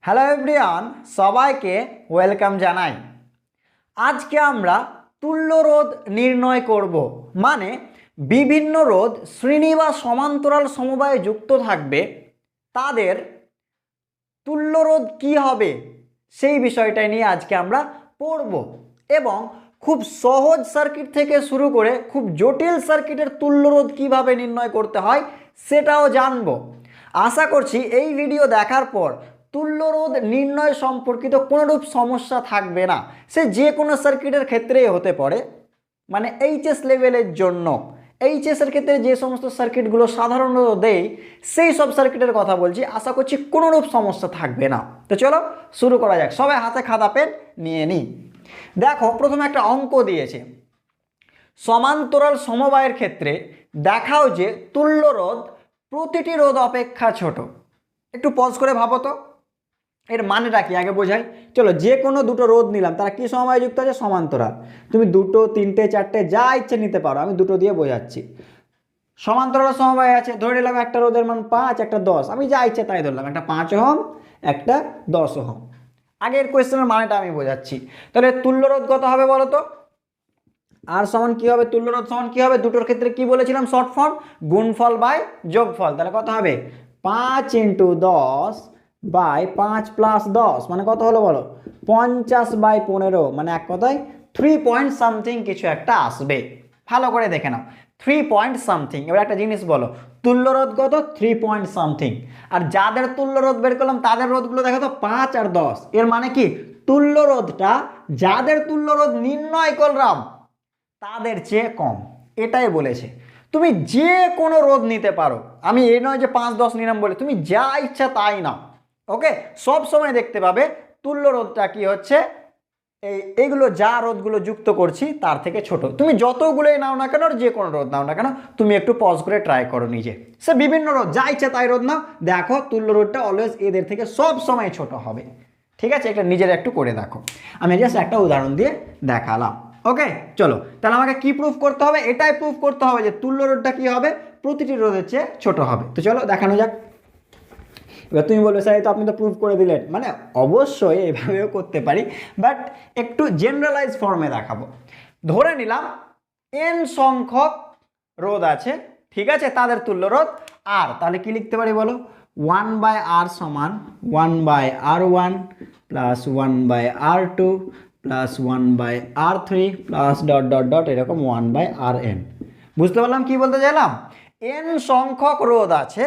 Hello everyone, সবাইকে welcome জানাই। আজকে আমরা তুল্য রোধ নির্ণয় করব, মানে বিভিন্ন রোধ শ্রেণী বা সমান্তরাল সমবায়ে যুক্ত থাকবে, তাদের তুল্য রোধ কী হবে সেই বিষয়টা নিয়ে আজকে আমরা পড়ব এবং খুব সহজ সার্কিট থেকে শুরু করে খুব জটিল সার্কিটের তুল্য রোধ কীভাবে নির্ণয় করতে হয় সেটাও জানব। আশা করছি এই ভিডিও দেখার পর তুল্য রোধ নির্ণয় সম্পর্কিত কোনোরূপ সমস্যা থাকবে না। সে যে কোনো সার্কিটের ক্ষেত্রেই হতে পারে, মানে এইচএস লেভেলের জন্য। এইচএসের ক্ষেত্রে যে সমস্ত সার্কিটগুলো সাধারণত দেই সেই সব সার্কিটের কথা বলছি। আশা করছি কোনোরূপ সমস্যা থাকবে না। তো চলো শুরু করা যাক। সবাই হাতে খাতা পেন নিয়ে নিই। দেখো, প্রথমে একটা অঙ্ক দিয়েছে। সমান্তরাল সমবায়ের ক্ষেত্রে দেখাও যে তুল্য রোধ প্রতিটি রোধ অপেক্ষা ছোট। একটু পজ করে ভাবো তো, এর মানেটা কি আগে বোঝাই। চলো, যে কোনো দুটো রোধ নিলাম, তারা কি সমবায়ে যুক্ত আছে? সমান্তরাল। তুমি দুটো, তিনটে, চারটে যা ইচ্ছে নিতে পারো, আমি দুটো দিয়ে বোঝাচ্ছি। সমান্তরাল সমবায় আছে, ধরে নিলাম একটা রোধের মান 5, একটা 10, আমি যা ইচ্ছে তাই ধরলাম, একটা 5 ওহম, একটা 10 ওহম। আগের কোয়েশ্চেনের মানেটা আমি বোঝাচ্ছি। তাহলে তুল্য রোধ কত হবে বলো তো? আর সমান কি হবে? তুল্য রোধ সমান কি হবে? দুটোর ক্ষেত্রে কি বলেছিলাম? শর্ট ফর্ম গুণফল বাই যোগফল। তাহলে কত হবে? 5 × 10 বাই 5 + 10 মানে কত হলো বলো? 50/15, মানে এক কথায় 3 পয়েন্ট সামথিং কিছু একটা আসবে। ভালো করে দেখে নাও, 3 পয়েন্ট সামথিং। এবার একটা জিনিস বলো, তুল্য রোধ কত? 3 পয়েন্ট সামথিং। আর যাদের তুল্য রোধ বের করলাম তাদের রোধগুলো দেখো তো, 5 আর 10। এর মানে কি? তুল্য রোধটা যাদের তুল্য রোধ নির্ণয় করলাম তাদের চেয়ে কম, এটাই বলেছে। তুমি যে কোনো রোধ নিতে পারো, আমি এই নয় যে 5-10 নিলাম বলে, তুমি যা ইচ্ছা তাই নাও। ওকে, সব সময় দেখতে পাবে তুল্য রোধটা কি হচ্ছে, এইগুলো যা রোধগুলো যুক্ত করছি তার থেকে ছোট। তুমি যতগুলোই নাও না কেন, যে কোনো রোধ নাও না কেন, তুমি একটু পজ করে ট্রাই করো নিজে। সে বিভিন্ন রোধ যা ইচ্ছা তাই রোধ নাও, দেখো তুল্য রোধটা অলওয়েজ এদের থেকে সব সময় ছোট হবে। ঠিক আছে, এটা নিজের একটু করে দেখো। আমি জাস্ট একটা উদাহরণ দিয়ে দেখালাম। ওকে, চলো তাহলে আমাকে কি প্রুফ করতে হবে? এটাই প্রুফ করতে হবে যে তুল্য রোধটা কি হবে, প্রতিটি রোধের চেয়ে ছোট হবে। তো চলো দেখানো যাক। এবার তুমি বলবে স্যার, তো আপনি তো প্রুফ করে দিলেন। মানে অবশ্যই এইভাবেও করতে পারি, বাট একটু জেনারেলাইজ ফর্মে দেখাবো। ধরে নিলাম n সংখ্যক রোধ আছে, ঠিক আছে, তাদের তুল্য রোধ আর। তাহলে কি লিখতে পারি বলো? 1/r সমান 1/r1 plus 1/r2 plus 1/r3 plus dot dot dot এরকম 1/rn। বুঝতে পারলাম কি বলতে চাইলাম? n সংখ্যক রোধ আছে,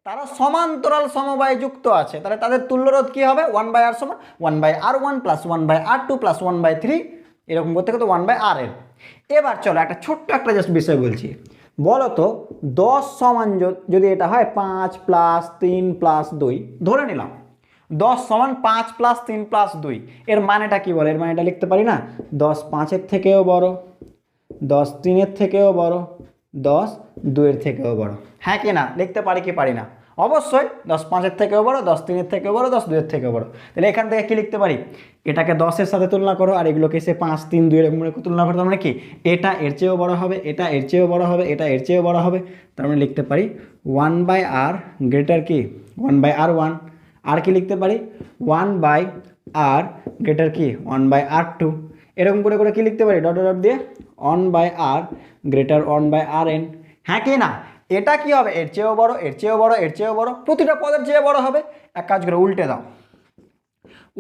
তারা সমান্তরাল সমবায়ে যুক্ত আছে, তাহলে তাদের তুল্য রোধ কি হবে? 1/r সমান 1/r1 প্লাস 1/r2 প্লাস 1/3 এরকম করতে করতে 1/rn। এবার চলো একটা ছোট্ট একটা জাস্ট বিষয় বলছি। বলো তো 10 সমান যদি এটা হয় 5 প্লাস 3 প্লাস 2, ধরে নিলাম 10 সমান 5 প্লাস 3 প্লাস 2, এর মানেটা কি বলে? এর মানেটা লিখতে পারি না, 10 5-এর থেকেও বড়, 10 3-এর থেকেও বড়, 10 2-এর থেকেও বড়। হ্যাঁ কি না? লিখতে পারি কি পারি না? অবশ্যই 10 5-এর থেকেও বড়, 10 3-এর থেকেও বড়, 10 2-এর থেকেও বড়। তাহলে এখান থেকে কি লিখতে পারি? এটাকে 10-এর সাথে তুলনা করো আর এগুলোকে সে 5 3 2 এরকম করে তুলনা করো। তার মানে কি? এটা এর চেয়েও বড় হবে, এটা এর চেয়েও বড় হবে, এটা এর চেয়েও বড় হবে। তার মানে লিখতে পারি 1/r গ্রেটার কি 1/r1। আর কি লিখতে পারি? 1/r গ্রেটার কি 1/r2। এরকম করে করে কি লিখতে পারি? ডট ডট দিয়ে 1/r গ্রেটার 1/rn। হ্যাঁ কি না? এটা কি হবে? এর চেয়েও বড়, এর চেয়েও বড়, এর চেয়েও বড়, প্রতিটা পদের চেয়ে বড় হবে। এক কাজ করে উল্টে দাও,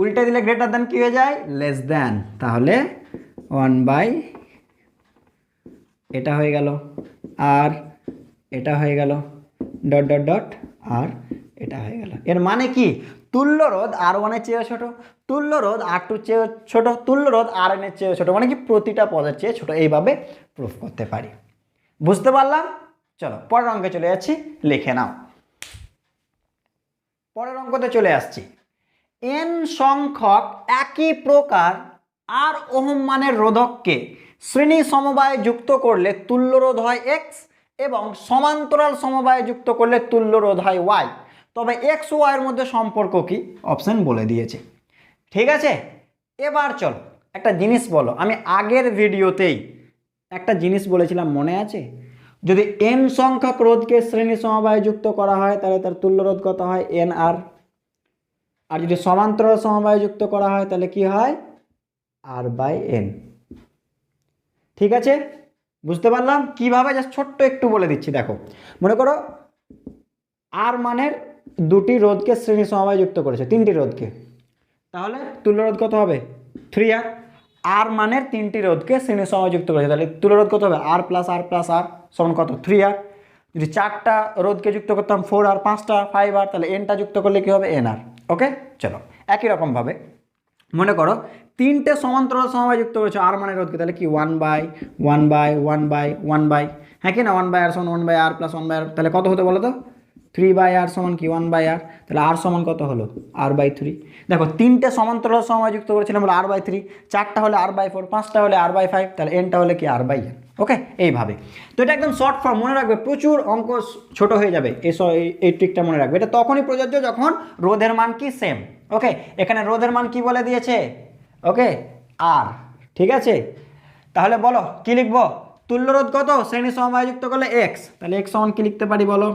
উল্টে দিলে গ্রেটার দেন কি হয়ে যায়? Less than. তাহলে 1/ এটা হয়ে গেল, আর এটা হয়ে গেল, ডট ডট ডট, আর এটা হয়ে গেল। এর মানে কি? তুল্য রোধ R1 এর চেয়ে ছোট, তুল্য রোধ R2 এর চেয়ে ছোট, তুল্য রোধ Rn এর চেয়ে ছোট, মানে কি প্রতিটা পদের চেয়ে ছোট। এইভাবে প্রুফ করতে পারি। বুঝতে পারলাম? চলো পরের অঙ্কে চলে যাচ্ছি, লিখে নাও। পরের অঙ্কতে চলে আসছি। n সংখ্যক একই প্রকার আর ওহম মানের রোধককে শ্রেণী সমবায়ে যুক্ত করলে তুল্য রোধ হয় x এবং সমান্তরাল সমবায়ে যুক্ত করলে তুল্য রোধ হয় y। তবে x ও y এর মধ্যে সম্পর্ক কি? অপশন বলে দিয়েছে। ঠিক আছে, এবার চলো একটা জিনিস বলো। আমি আগের ভিডিওতেই একটা জিনিস বলেছিলাম, মনে আছে? যদি n সংখ্যক রোধকে শ্রেণী সমবায়ে যুক্ত করা হয় তাহলে তার তুল্য রোধ কত হয়? nr। আর যদি সমান্তরাল সমবায় যুক্ত করা হয় তাহলে কি হয় r/n। ঠিক আছে, বুঝতে পারলাম কিভাবে, জাস্ট ছোট্ট একটু বলে দিচ্ছি। দেখো মনে করো আর মানের দুটি রোধকে শ্রেণী সমবায় যুক্ত করেছে, তিনটি রোধকে, তাহলে তুল্যরোধ কত হবে 3r। আর মানের তিনটি রোধকে শ্রেণী সমবায় যুক্ত করেছে, তাহলে তুল্যরোধ কত হবে r + r + r সমান কত 3r। যদি 4টা রোধকে যুক্ত করতাম 4r, 5টা 5r, তাহলে nটা যুক্ত করলে কি হবে nr। ওকে, চলো একই রকমভাবে মনে করো তিনটে সমান্তরাল সমবায় যুক্ত করেছো আর মানের রোধকে, তাহলে কি 1/1/1/1/, হ্যাঁ কি না, 1/r সমান 1/r + 1/r, তাহলে কত হতে বলো তো 3/r সমান কি 1/r, তাহলে r সমান কত হলো r/3। দেখো তিনটে সমান্তরাল সমবায় যুক্ত করেছিলাম হলো r/3, 4টা হলে r/4, 5টা হলে r/5, তাহলে nটা হলে কি r/n। ওকে, এইভাবে। তো এটা একদম শর্ট ফর্ম, মনে রাখবে, প্রচুর অঙ্ক ছোট হয়ে যাবে এই ট্রিকটা মনে রাখবে। এটা তখনই প্রযোজ্য যখন রোধের মান কি সেম। ওকে, এখানে রোধের মান কি বলে দিয়েছে, ওকে আর, ঠিক আছে। তাহলে বলো কি লিখবো, তুল্যরোধ কত শ্রেণী সমবায় যুক্ত করলে x, তাহলে x সমান কি লিখতে পারি বলো,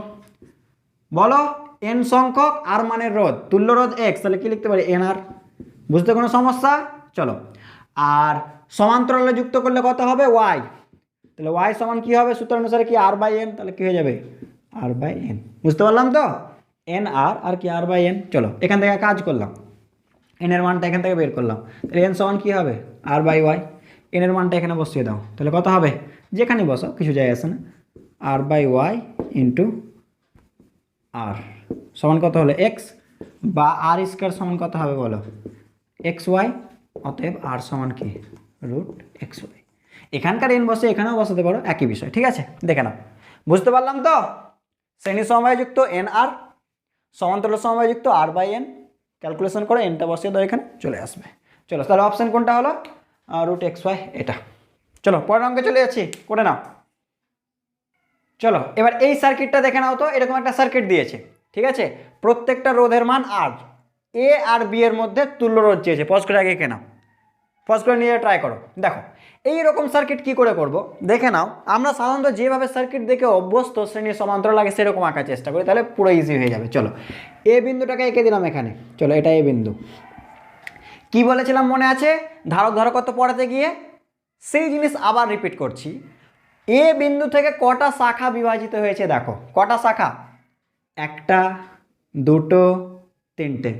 বলো n সংখ্যক আর মানের রোধ, তুল্যরোধ x, তাহলে কি লিখতে পারি nr। বুঝতে কোনো সমস্যা, চলো। আর সমান্তরালে যুক্ত করলে কত হবে y, তাহলে y সমান কি হবে সূত্র অনুসারে কি r/n, তাহলে কি হয়ে যাবে r/n। বুঝতে পারলাম তো, nr আর কি r/n। চলো এখান থেকে কাজ করলাম, n এর মানটা এখান থেকে বের করলাম, তাহলে n সমান কি হবে r/y, n এর মানটা এখানে বসিয়ে দাও, তাহলে কত হবে, যেখানে বসাও কিছু যায় আসে না, r/y ইন্টু r সমান কত হলো x, বা r² সমান কত হবে বলো xy, অতএব r সমান কি √xy। এখানকার n বসে এখানেও বসাতে পারো, একই বিষয়। ঠিক আছে, দেখে নাও, বুঝতে পারলাম তো। শ্রেণী সমবায় যুক্ত nr, সমান্তরাল সমবায় যুক্ত r/n, ক্যালকুলেশন করে nটা বসিয়ে দাও, এখানে চলে আসবে। চলো তাহলে অপশন কোনটা হলো √xy, এটা। চলো পরের অঙ্কে চলে যাচ্ছি, করে নাও। চলো এবার এই সার্কিটটা দেখে নাও তো, এরকম একটা সার্কিট দিয়েছে, ঠিক আছে, প্রত্যেকটা রোধের মান r, a আর b এর মধ্যে তুল্য রোধ চেয়েছে। পজ করে আগে কেনা, পজ করে নিয়ে ট্রাই করো। দেখো এই রকম সার্কিট কি করে করব দেখে নাও। আমরা সাধারণত যেভাবে সার্কিট দেখে অভ্যস্ত, শ্রেণীর সমান্তরাল লাগে সেরকম আঁকার চেষ্টা করি, তাহলে পুরো ইজি হয়ে যাবে। চলো এ বিন্দুটাকে এঁকে দিলাম এখানে, চলো এটা এ বিন্দু। কি বলেছিলাম মনে আছে, ধারক ধারকত্ব পড়াতে গিয়ে সেই জিনিস আবার রিপিট করছি। এ বিন্দু থেকে কটা শাখা বিভাজিত হয়েছে দেখো, কটা শাখা, একটা, দুটো, তিনটে।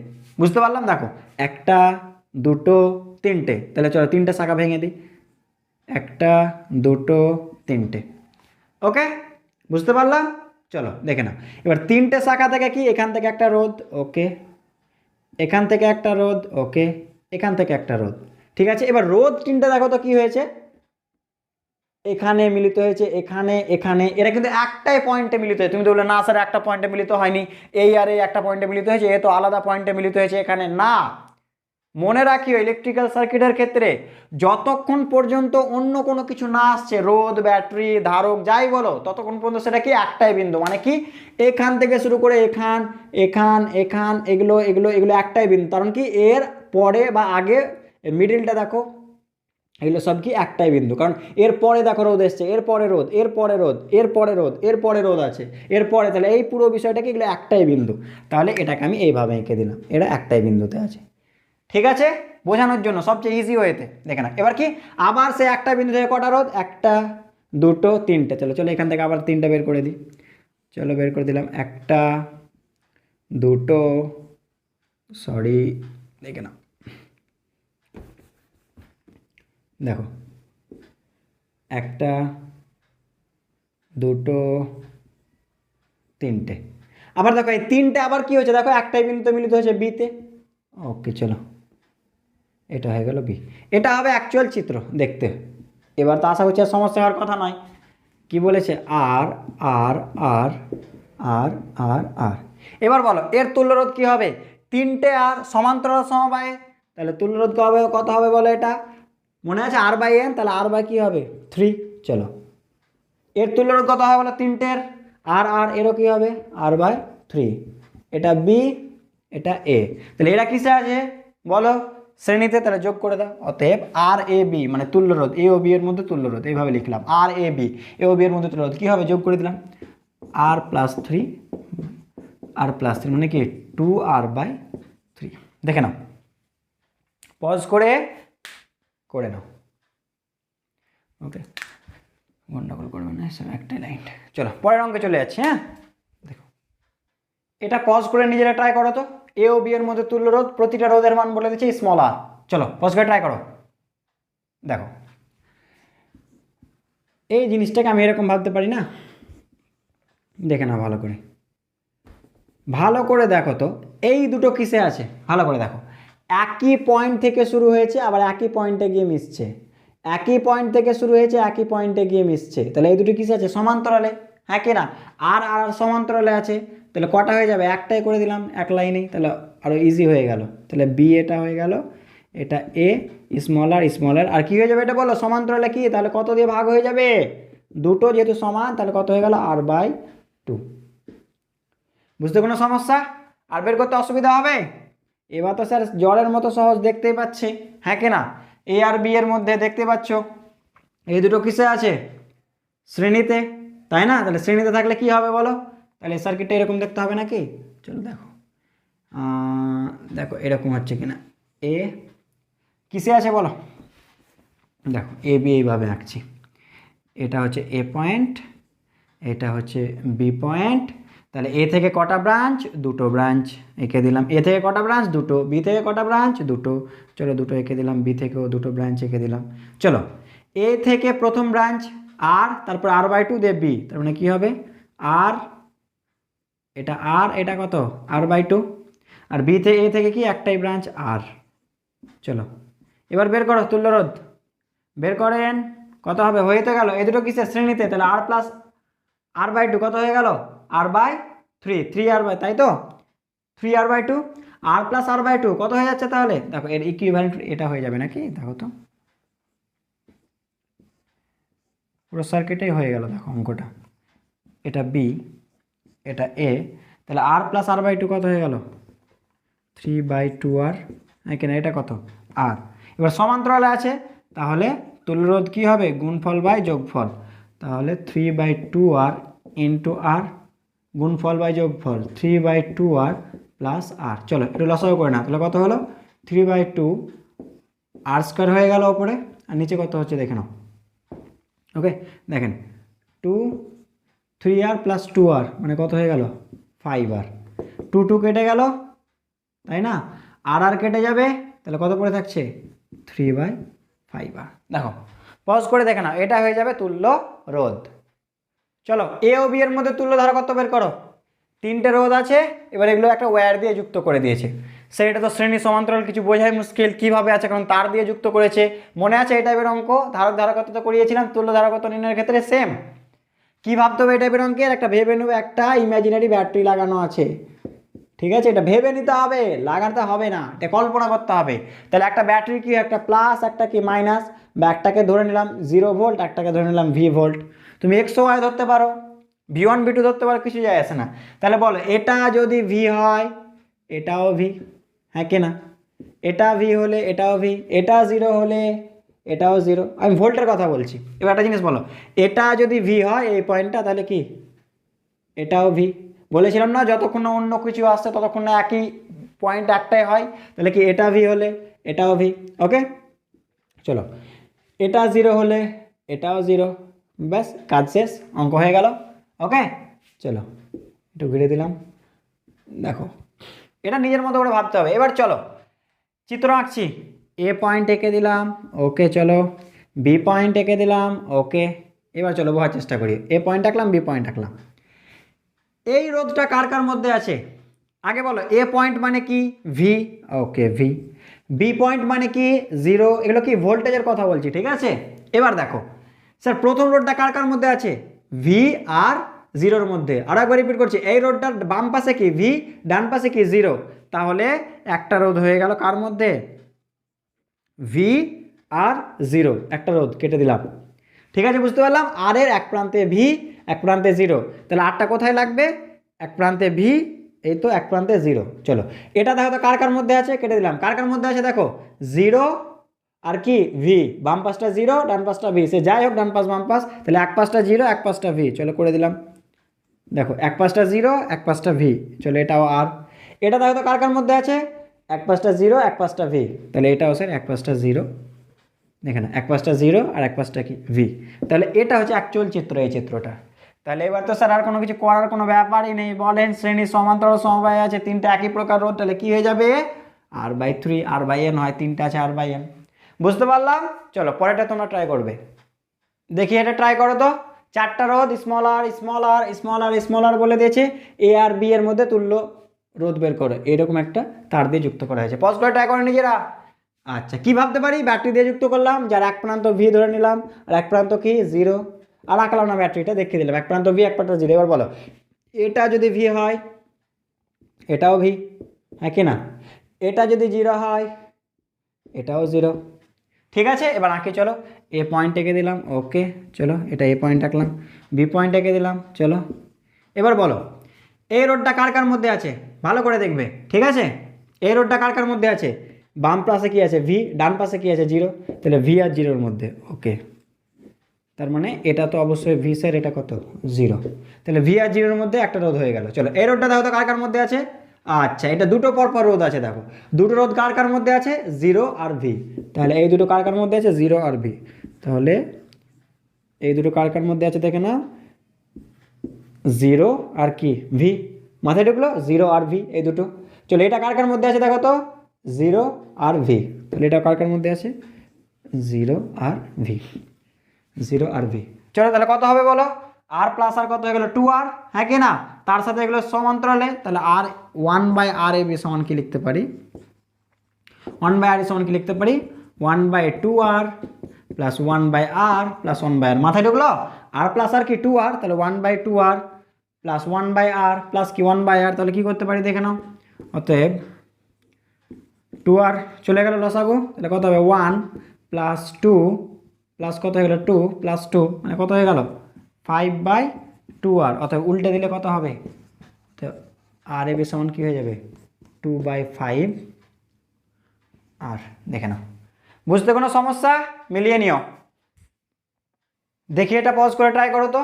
বুঝতে পারলাম, দেখো একটা, দুটো, তিনটে, তাহলে চলো তিনটে শাখা ভেঙে দিই, একটা, দুটো, তিনটে। ওকে, বুঝতে পারলাম, চলো দেখে নাও। এবার তিনটে শাখা থেকে কি, এখান থেকে একটা রোধ, ওকে, এখান থেকে একটা রোধ, ওকে, এখান থেকে একটা রোধ। ঠিক আছে, এবার রোধ তিনটে দেখো তো কি হয়েছে, এখানে মিলিত হয়েছে, এখানে, এখানে, এরা কিন্তু একটাই পয়েন্টে মিলিত হয়েছে। তুমি তো বলে না স্যার একটা পয়েন্টে মিলিত হয়নি, এই আর এই একটা পয়েন্টে মিলিত হয়েছে, এ তো আলাদা পয়েন্টে মিলিত হয়েছে এখানে না। মনে রাখিও ইলেকট্রিক্যাল সার্কিটের ক্ষেত্রে যতক্ষণ পর্যন্ত অন্য কোনো কিছু না আসছে, রোধ, ব্যাটারি, ধারক, যাই বলো, ততক্ষণ পর্যন্ত সেটা কি একটাই বিন্দু, মানে কি এখান থেকে শুরু করে এখান, এখান, এখান, এগুলো এগুলো এগুলো একটাই বিন্দু। কারণ কি এর পরে বা আগে মিডিলটা দেখো, এগুলো সব কি একটাই বিন্দু। কারণ এরপরে দেখো রোধ এসছে, এরপরে রোধ, এরপরে রোধ, এরপরে রোধ, এরপরে রোধ আছে, এরপরে, তাহলে এই পুরো বিষয়টাকে এগুলো একটাই বিন্দু। তাহলে এটাকে আমি এইভাবে এঁকে দিলাম, এটা একটাই বিন্দুতে আছে। ঠিক আছে, বোঝানোর জন্য সবচেয়ে ইজি ওয়েতে দেখে না। এবার কি আবার সে একটা বিন্দু থেকে কটা রোধ, একটা, দুটো, তিনটে। চলো চলো এখান থেকে আবার তিনটা বের করে দিই, চলো বের করে দিলাম, একটা, দুটো, সরি দেখে নাও, দেখো একটা, দুটো, তিনটে। আবার দেখো এই তিনটে আবার কি হয়েছে, দেখো একটাই বিন্দুতে মিলিত হয়েছে বিতে। ওকে, চলো এটা হয়ে গেল বি। এটা হবে অ্যাকচুয়াল চিত্র দেখতে। এবার তো আশা করছি আর সমস্যা হওয়ার কথা নয়। কি বলেছে, আর আর আর আর আর আর। এবার বলো এর তুল্যরোধ কি হবে, তিনটে আর সমান্তরাল সমবায়ে, তাহলে তুল্যরোধ কবে কত হবে বলো, এটা মনে আছে r/n, তাহলে r/ কি হবে 3। চলো এর তুল্যরোধ কত হবে বলো, তিনটের, আর আর এরও কি হবে r/3। এটা বি, এটা এ, তাহলে এরা কিসে আছে বলো শ্রেণীতে, তাহলে যোগ করে দাও। অতএব RAB মানে তুল্যরোধ, এ ও বি এর মধ্যে তুল্যরোধ, এইভাবে লিখলাম RAB, এ ও বি এর মধ্যে তুল্যরোধ কি হবে, যোগ করে দিলাম r+3 মানে কি 2r/3। দেখে নাও, পজ করে করে নাও। ওকে, গন্ডগোল করবে না, একটাই লাইন। চলো পরের অঙ্কে চলে যাচ্ছি। হ্যাঁ দেখো, এটা পজ করে নিজেরা ট্রাই করো তো। এ ও বি এর মধ্যে তুল্য রোধ, প্রতিটা রোধের মান বলে দিচ্ছি স্মল আর। চলো পজ করে ট্রাই করো। দেখো এই জিনিসটাকে আমি এরকম ভাবতে পারি না? দেখে নাও ভালো করে, ভালো করে দেখো তো এই দুটো কিসে আছে, ভালো করে দেখো। একই পয়েন্ট থেকে শুরু হয়েছে, আবার একই পয়েন্টে গিয়ে মিশছে। একই পয়েন্ট থেকে শুরু হয়েছে, একই পয়েন্টে গিয়ে মিশছে। তাহলে এই দুটো কিসে আছে? সমান্তরালে। হ্যাঁ কি না? আর আর আর সমান্তরালে আছে। তাহলে কটা হয়ে যাবে? একটাই করে দিলাম এক লাইনেই, তাহলে আরও ইজি হয়ে গেল। তাহলে বি এটা হয়ে গেল, এটা এ স্মলার আর কি হয়ে যাবে এটা বলো? সমান্তরালে কি? তাহলে কত দিয়ে ভাগ হয়ে যাবে? দুটো যেহেতু সমান, তাহলে কত হয়ে গেল? r/2। বুঝতে কোনো সমস্যা? আর বের করতে অসুবিধা হবে? এবার তো স্যার জলের মতো সহজ, দেখতেই পাচ্ছে। হ্যাঁ কি না? এ আর বি এর মধ্যে দেখতে পাচ্ছ এই দুটো কিসে আছে? শ্রেণীতে, তাই না? তাহলে শ্রেণীতে থাকলে কি হবে বলো? তাহলে সার্কিটটা এরকম দেখতে হবে নাকি? চলো দেখো, দেখো এরকম হচ্ছে কিনা। এ কিসে আছে বলো? দেখো এ বি এইভাবে আঁকছি। এটা হচ্ছে এ পয়েন্ট, এটা হচ্ছে বি পয়েন্ট। তাহলে এ থেকে কটা ব্রাঞ্চ? দুটো ব্রাঞ্চ এঁকে দিলাম। এ থেকে কটা ব্রাঞ্চ? দুটো। বি থেকে কটা ব্রাঞ্চ? দুটো। চলো দুটো এঁকে দিলাম। বি থেকেও দুটো ব্রাঞ্চ এঁকে দিলাম। চলো এ থেকে প্রথম ব্রাঞ্চ আর, তারপর r/2 দিয়ে বি, তার মানে কী হবে? আর এটা আর, এটা কত? r/2। আর বি থেকে এ থেকে কি একটাই ব্রাঞ্চ আর। চলো এবার বের করো তুল্য রোধ, বের করেন। কত হবে? হয়ে তো গেল। এই দুটো কিসের? শ্রেণীতে। তাহলে আর প্লাস r/2 কত হয়ে গেল? r/3, 3r, তাই তো? 3r/2, আর প্লাস r/2 কত হয়ে যাচ্ছে তাহলে? দেখো এর ইকুইভ্যালেন্ট এটা হয়ে যাবে নাকি? দেখো তো, পুরো সার্কিটেই হয়ে গেল। দেখো অঙ্কটা, এটা বি, এটা এ। তাহলে আর প্লাস r/2 কত হয়ে গেল? 3/2r। এখানে এটা কত? আর। এবার সমান্তরালে আছে, তাহলে তুল্যরোধ কী হবে? গুণফল বাই যোগফল। তাহলে 3/2r ইন্টু আর, গুণফল বাই যোগফল 3/2r প্লাস আর। চলো একটু লসাগু করে না। তাহলে কত হলো? 3/2 r² হয়ে গেল ওপরে, আর নিচে কত হচ্ছে দেখে নাও। ওকে দেখেন, 3r প্লাস 2r মানে কত হয়ে গেল? 5r। 2 কেটে গেল, তাই না? আর কেটে যাবে, তাহলে কত পড়ে থাকছে? 3/5r। দেখো পজ করে দেখে নাও, এটা হয়ে যাবে তুল্য রোধ। চলো এ ও বি এর মধ্যে তুল্য ধারা কত বের করো। তিনটে রোধ আছে, এবার এগুলো একটা ওয়্যার দিয়ে যুক্ত করে দিয়েছে। সেটা তো শ্রেণী সমান্তরাল, কিছু বোঝাই মুশকিল কীভাবে আছে, কারণ তার দিয়ে যুক্ত করেছে। মনে আছে এই টাইপের অঙ্ক? ধারক ধারকত্ব তো করিয়েছিলাম, তুল্য ধারকত্ব নির্ণয়ের ক্ষেত্রে সেম। কী ভাবতে হবে এই টাইপের অঙ্কের? একটা ভেবে নেবে একটা ইমাজিনারি ব্যাটারি লাগানো আছে, ঠিক আছে? এটা ভেবে নিতে হবে, লাগাতে হবে না, এটা কল্পনা করতে হবে। তাহলে একটা ব্যাটারি কি, একটা প্লাস একটা কি মাইনাস, বা একটাকে ধরে নিলাম 0 ভোল্ট, একটাকে ধরে নিলাম V ভোল্ট। তুমি X ও Y ধরতে পারো, V1 V2 ধরতে পারো, কিছু যায় আসে না। তাহলে বলো এটা যদি V হয় এটাও V, হ্যাঁ কি না? এটা V হলে এটাও V, এটা 0 হলে এটাও 0। আমি ভোল্টের কথা বলছি। এবার একটা জিনিস বলো, এটা যদি V হয় এই পয়েন্টটা, তাহলে কি এটাও V? বলেছিলাম না যতক্ষণ না অন্য কিছু আসছে ততক্ষণ না একই পয়েন্ট একটাই হয়। তাহলে কি এটা V হলে এটাও V। ওকে চলো, এটা 0 হলে এটাও 0, ব্যাস কাজ শেষ, অঙ্ক হয়ে গেল। ওকে চলো একটু ঘিরে দিলাম। দেখো এটা নিজের মতো করে ভাবতে হবে। এবার চলো চিত্র আঁকছি। এ পয়েন্ট এঁকে দিলাম, ওকে। চলো বি পয়েন্ট এঁকে দিলাম, ওকে। এবার চলো বোঝার চেষ্টা করি। এ পয়েন্ট আঁকলাম, বি পয়েন্ট আঁকলাম। এই রোধটা কার কার মধ্যে আছে আগে বলো? এ পয়েন্ট মানে কি? V, okay V. B point মানে কি? 0। এগুলো কি ভোল্টেজের কথা বলছি, ঠিক আছে? এবার দেখো স্যার প্রথম রোধটা কার কার মধ্যে আছে? ভি আর 0-র মধ্যে। আরও একবার রিপিট করছি, এই রোধটার বাম পাশে কি ভি, ডান পাশে কি 0। তাহলে একটা রোধ হয়ে গেল কার মধ্যে? ভি আর 0, একটা রোধ কেটে দিলাম, ঠিক আছে? বুঝতে পারলাম। আর এর এক প্রান্তে ভি, এক প্রান্তে 0, তাহলে আরটা কোথায় লাগবে? এক প্রান্তে ভি, এই তো এক প্রান্তে 0। চলো এটা দেখো তো কার কার মধ্যে আছে, কেটে দিলাম। কার কার মধ্যে আছে দেখো? 0 আর কি ভি, বাম পাশটা 0 ডান পাশটা ভি, সে যাই হোক ডান পাশ বাম পাশ, তাহলে এক পাশটা 0 এক পাশটা ভি। চলো করে দিলাম। দেখো এক পাশটা 0 এক পাশটা ভি, চলো এটাও আর। এটা দেখো তো কার কার মধ্যে আছে? এক পাশটা জিরো, এক পাশটা ভি, তাহলে এটাও স্যার এক পাশটা জিরো, দেখে না এক পাশটা জিরো আর এক পাশটা কি ভি, তাহলে এটা হচ্ছে অ্যাকচুয়াল চিত্র, এই চিত্রটা। তাহলে এবার তো স্যার আর কোনো কিছু করার কোনো ব্যাপারই নেই, বলেন শ্রেণী সমান্তরাল সমবায় আছে তিনটা একই প্রকার রোধ, তাহলে কি হয়ে যাবে R/3, R/n হয়, তিনটা আছে R/n। বুঝতে পারলাম? চলো পরেরটা তোমরা ট্রাই করবে, দেখি এটা ট্রাই করো তো। চারটা রোধ স্মল আর স্মল আর স্মল আর স্মল আর বলে দিয়েছে, এ আর বি এর মধ্যে তুল্য রোধ বের করে এরকম একটা তার দিয়ে যুক্ত করা হয়েছে। পজ করে ট্রাই করে নিজেরা। আচ্ছা কি ভাবতে পারি, ব্যাটারি দিয়ে যুক্ত করলাম, যার এক প্রান্ত ভি ধরে নিলাম আর এক প্রান্ত কি জিরো, আর আঁকলাম না ব্যাটারিটা, দেখিয়ে দিলাম এক প্রান্ত ভি এক প্রান্ত জিরো। এবার বলো এটা যদি ভি হয় এটাও ভি, হ্যাঁ কি না, এটা যদি জিরো হয় এটাও জিরো। ঠিক আছে, এবার আঁকি চলো, এ পয়েন্ট এঁকে দিলাম, ওকে চলো এটা এ পয়েন্ট আঁকলাম, বি পয়েন্ট এঁকে দিলাম, চলো এবার বলো এই রোডটা কার কার মধ্যে আছে, ভালো করে দেখবে, ঠিক আছে। এই রোডটা কার কার মধ্যে আছে, বাম পাশে কি আছে ভি, ডান পাশে কি আছে জিরো, তাহলে ভি আর জিরোর মধ্যে, ওকে। তার মানে এটা তো অবশ্যই ভি স্যার, এটা কত জিরো, তাহলে ভি আর জিরোর মধ্যে একটা রোধ হয়ে গেল। চলো এই রোডটা দেখো তো কার কার মধ্যে আছে, আচ্ছা এটা দুটো পরপর রোধ আছে, দেখো দুটো রোধ কার কার মধ্যে আছে, জিরো আর ভি, তাহলে এই দুটো কার কার মধ্যে আছে, জিরো আর ভি, তাহলে এই দুটো কার কার মধ্যে আছে দেখে না, জিরো আর কি ভি, মাথায় ঢুকলো, জিরো আর ভি এই দুটো। চলো এটা কার কার মধ্যে আছে দেখো তো, জিরো আর ভি, তাহলে এটা কার কার মধ্যে আছে, জিরো আর ভি, জিরো আর ভি। চলো তাহলে কত হবে বলো, আর প্লাস আর কত হয়ে গেলো 2r, হ্যাঁ কি না, তার সাথে এগুলো সমান্তরালে, তাহলে আর 1/r সমান কি লিখতে পারি, 1/r সমান কি লিখতে পারি, 1/2r plus 1/r plus 1/r, মাথায় ঢুকলো, আর প্লাস আর কি 2r, তাহলে 1/2r প্লাস 1/r প্লাস কি 1/r, তাহলে কি করতে পারি দেখে নাও, অতএব 2r চলে গেল লসাগু, তাহলে কত হবে 1 প্লাস 2 প্লাস কত হয়ে গেল 2 প্লাস 2 মানে কত হয়ে গেল 5/2r, অতএব উল্টে দিলে কত হবে, তো আর এ সমান কি হয়ে যাবে 2/5 আর, দেখে নাও। বুঝতে কোনো সমস্যা, মিলিয়ে নিও। দেখি এটা পজ করে ট্রাই করো তো,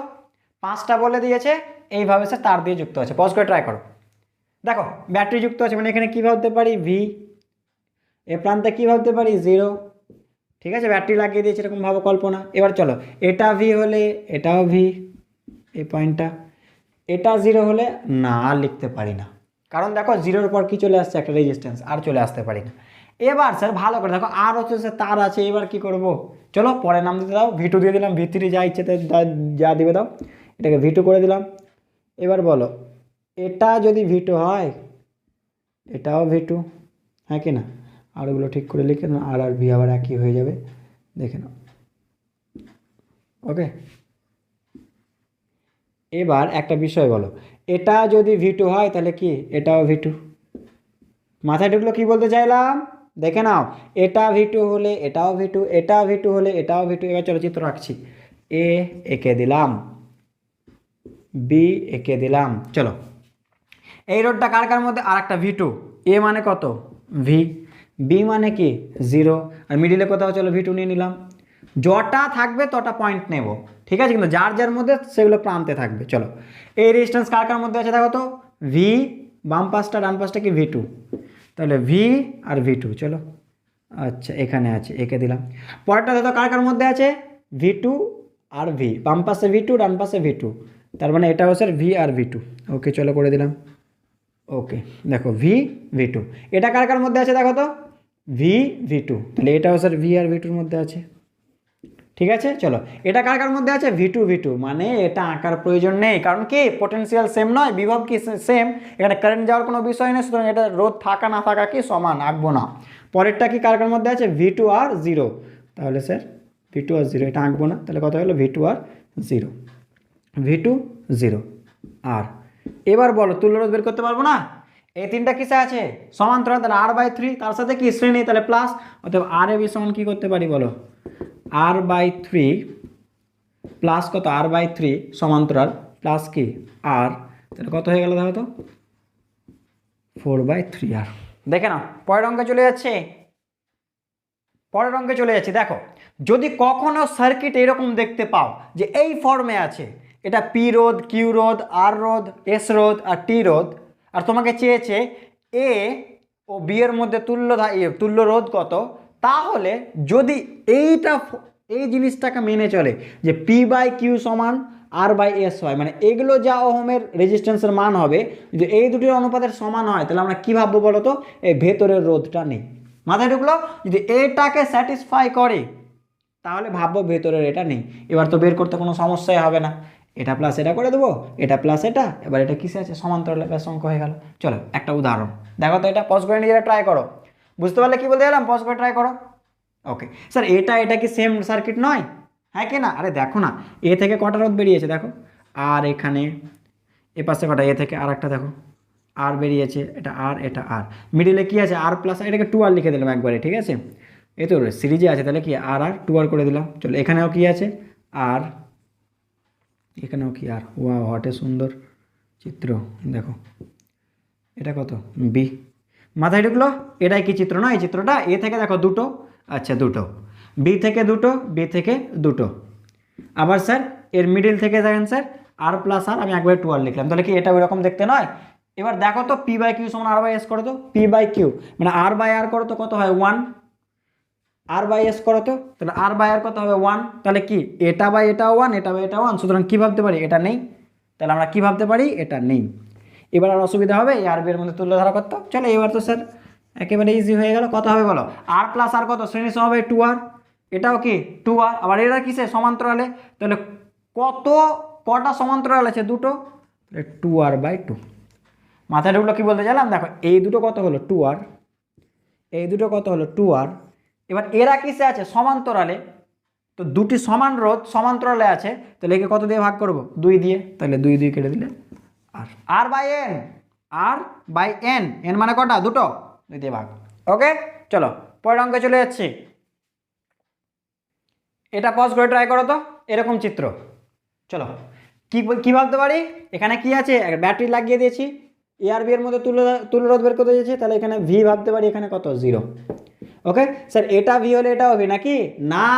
পাঁচটা বলে দিয়েছে এইভাবে সে তার দিয়ে যুক্ত আছে, পজ করে ট্রাই করো। দেখো ব্যাটারি যুক্ত আছে মানে এখানে কী ভাবতে পারি ভি, এ প্রান্তে কী ভাবতে পারি জিরো, ঠিক আছে, ব্যাটারি লাগিয়ে দিয়েছে এরকম ভাবে কল্পনা। এবার চলো এটা ভি হলে এটাও ভি, এই পয়েন্টটা, এটা জিরো হলে না আর লিখতে পারি না, কারণ দেখো জিরোর পর কি চলে আসছে একটা রেজিস্ট্যান্স, আর চলে আসতে পারি না। এবার স্যার ভালো করে দেখো আর হচ্ছে স্যার তার আছে, এবার কি করব, চলো পরে নাম দিতে দাও, V2 দিয়ে দিলাম, V3 যা ইচ্ছে যা দিবে দাও, এটাকে V2 করে দিলাম। এবার বলো এটা যদি V2 হয় এটাও V2, হ্যাঁ কি না, আর ওগুলো ঠিক করে লিখে না, আর আর ভি আবার একই হয়ে যাবে, দেখে নাও, ওকে। এবার একটা বিষয় বলো, এটা যদি V2 হয় তাহলে কি এটাও V2, মাথায় ঢুকলো কি বলতে চাইলাম, দেখে নাও এটা V2 হলে এটাও V2, এটা V2 হলে এটাও V2। এবার চলো চিত্র রাখছি, এ এঁকে দিলাম, বি এঁকে দিলাম, চলো এই রোডটা কার কার মধ্যে, আর একটা V2, এ মানে কত ভি, বি মানে কি জিরো, আর মিডিলে কোথাও চলো V2 নিয়ে নিলাম, যটা থাকবে তটা পয়েন্ট নেব, ঠিক আছে, কিন্তু যার যার মধ্যে সেগুলো প্রান্তে থাকবে। চলো এই রেজিস্ট্যান্স কার কার মধ্যে আছে দেখো তো, ভি বাম পাশটা ডান পাশটা কি V2, তাহলে ভি আর V2, চলো আচ্ছা এখানে আছে এঁকে দিলাম। পরেরটা দেখো কার কার মধ্যে আছে, V2 আর ভি, বাম পাশে V2 ডান পাশে V2, তার মানে এটা হচ্ছে ভি আর V2, ওকে চলো করে দিলাম, ওকে দেখো V2, এটা কার কার মধ্যে আছে দেখো তো, V2, তাহলে এটা হচ্ছে ভি আর V2 মধ্যে আছে, ঠিক আছে। চলো এটা কার কার মধ্যে আছে, V2 মানে এটা আঁকার প্রয়োজন নেই, কারণ কি পোটেনশিয়াল সেম নয়, বিভব কি সেম, এখানে কারেন্ট যাওয়ার কোনো বিষয় নেই, সুতরাং এটা রোধ থাকা না থাকা কি সমান, আঁকবো না। পরেরটা কি কার কার মধ্যে আছে, V2 আর 0, তাহলে স্যার V2 আর 0 এটা আঁকবো না, তাহলে কত হলো V2 আর 0, V2 0 আর। এবার বলো তুল্য রোধ বের করতে পারবো না, এই তিনটা কিসে আছে সমান্তরাল, তাহলে R/3 তার সাথে কি শ্রেণী, তাহলে প্লাস, অতএব আর এ বি সমান কি করতে পারি বলো, R/3 প্লাস কত, R/3 সমান্তরাল প্লাস কি আর, তাহলে কত হয়ে গেল দেখো তো 4/3R। দেখে নাও পরের অঙ্কে চলে যাচ্ছে, পরের অঙ্কে চলে যাচ্ছে। দেখো যদি কখনো সার্কিট এরকম দেখতে পাও যে এই ফর্মে আছে, এটা পি রোধ, কিউ রোধ, আর রোধ, এস রোধ আর টি রোধ, আর তোমাকে চেয়েছে এ ও বি এর মধ্যে তুল্য রোধ কত, তাহলে যদি এই জিনিসটাকে মেনে চলে যে পি বাই কিউ সমান আর বাই এস হয়, মানে এগুলো যা ওহমের রেজিস্ট্যান্সের মান হবে যদি এই দুটির অনুপাতের সমান হয়, তাহলে আমরা কী ভাববো বলো তো, এই ভেতরের রোধটা নেই। মাথায় ঢুকলো? যদি এটাকে স্যাটিসফাই করে তাহলে ভাববো ভেতরের এটা নেই। এবার তো বের করতে কোনো সমস্যাই হবে না, এটা প্লাস এটা করে দেবো, এটা প্লাস এটা, এবার এটা কিসে আছে, সমান্তরালে, ব্যাস অঙ্ক হয়ে গেল। চলো একটা উদাহরণ দেখো তো, এটা পজ করে নিজেরা ট্রাই করো, বুঝতে পারলে কি বলতে গেলাম, পজ করে ট্রাই করো। ওকে স্যার, এটা কি সেম সার্কিট নয়? হ্যাঁ কি না? আরে দেখো না, এ থেকে কটা রোধ বেরিয়েছে দেখো, আর এখানে এ পাশে কটা, এ থেকে আর একটা দেখো আর বেরিয়েছে, এটা আর মিডিলে কি আছে, আর প্লাস, এটাকে টু আর লিখে দিলাম একবারে, ঠিক আছে, এই তো সিরিজে আছে, তাহলে কি আর টু আর করে দিলাম। চলো এখানেও কি আছে আর, এখানেও কি আর, ওয়া হটে সুন্দর চিত্র দেখো, এটা কত বি। মাথায় ঢুকলো? এটাই কি চিত্র না, এই চিত্রটা, এ থেকে দেখো দুটো, আচ্ছা দুটো, বি থেকে দুটো, বি থেকে দুটো, আবার স্যার এর মিডিল থেকে দেখেন স্যার আর প্লাস আর, আমি একবারে টু আর লিখলাম, তাহলে কি এটা ওইরকম দেখতে নয়? এবার দেখো তো পি বাই কিউ সমান আর বাই এস করো তো, পি বাই কিউ মানে আর বাই আর করো তো কত হয়, ওয়ান, আর বাই এস করো তো, তাহলে আর বাই আর কত হবে, ওয়ান, তাহলে কি এটা বাই এটা ওয়ান, এটা বাই এটা ওয়ান, সুতরাং কী ভাবতে পারি, এটা নেই। তাহলে আমরা কী ভাবতে পারি, এটা নেই। এবার আর অসুবিধা হবে এই আর বি এর মধ্যে তুল্যধারা করতে। চলো এবার তো স্যার একেবারে ইজি হয়ে গেল। কত হবে বলো, আর প্লাস আর কত, শ্রেণী সম হবে টু আর, এটাও কি টু আর, আবার এরা কিসে, সমান্তরালে, তাহলে কটা সমান্তরাল আছে, দুটো, তাহলে টু আর বাই টু। মাথায় ঢুকলো কি বলতে চাইলাম, দেখো এই দুটো কত হলো টু আর, এই দুটো কত হলো টু আর, এবার এরা কিসে আছে, সমান্তরালে, তো দুটি সমান রোধ সমান্তরালে আছে, তাহলে একে কত দিয়ে ভাগ করব, দুই দিয়ে, তাহলে দুই দুই কেটে দিলে r by n, r by n, n মানে কটা, দুটো, দুই দিয়ে ভাগ। ওকে চলো পরের অঙ্কে চলে যাচ্ছি। এটা পজ করে ট্রাই করো তো, এরকম চিত্র। চলো কি ভাবতে পারি, এখানে কি আছে, ব্যাটারি লাগিয়ে দিয়েছি, এ আর বি এর মধ্যে তুল্যরোধ বের করতে দিয়েছি, তাহলে এখানে ভি ভাবতে পারি, এখানে কত, জিরো। ওকে স্যার, এটা ভি হলে এটা হবে নাকি না,